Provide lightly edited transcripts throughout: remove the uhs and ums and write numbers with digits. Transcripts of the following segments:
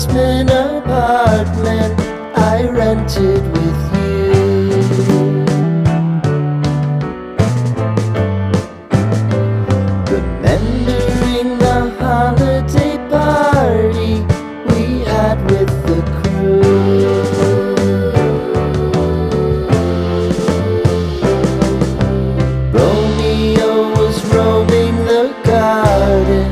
basement apartment I rented with you. Remembering the holiday party we had with the crew. Romeo was roaming the garden.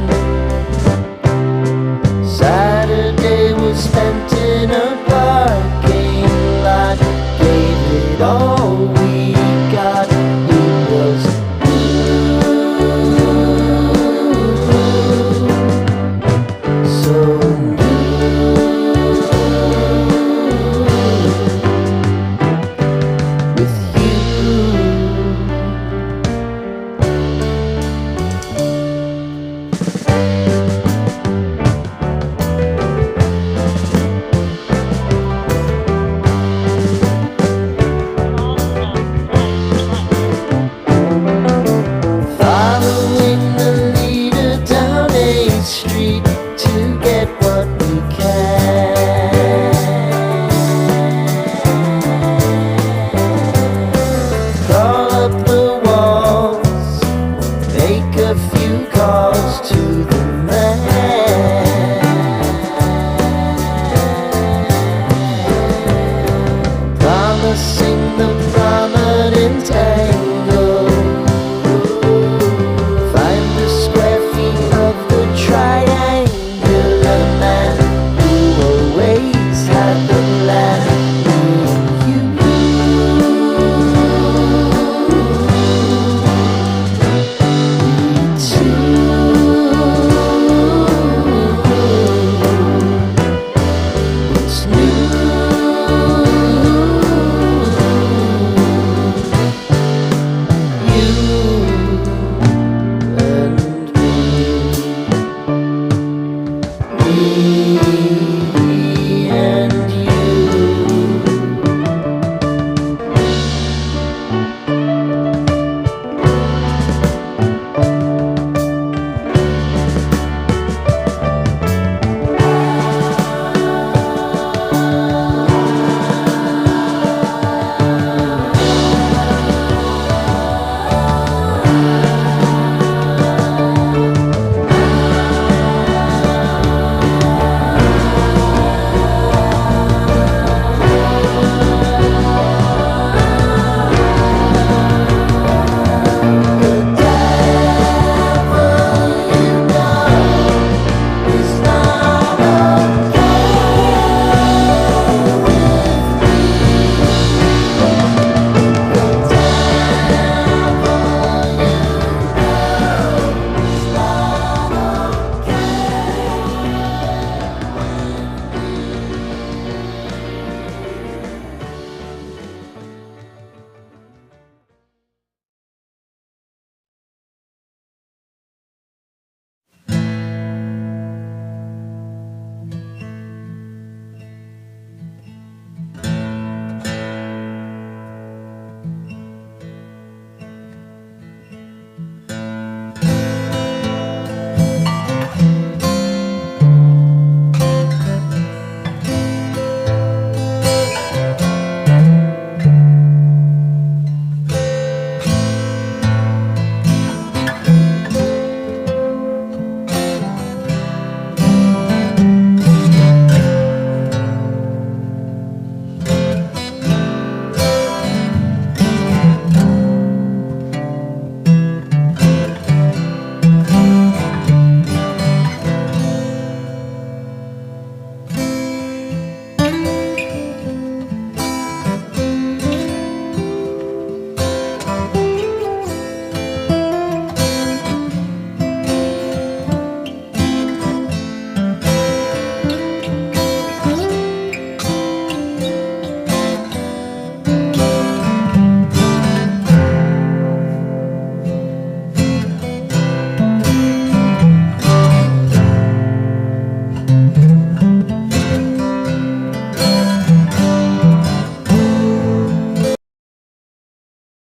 Saturday was spent in a parking lot. Gave it all we got. It was so with you. Following the leader down 8th Street to get what we can. Crawl up the walls, make a few calls to the man. Promising the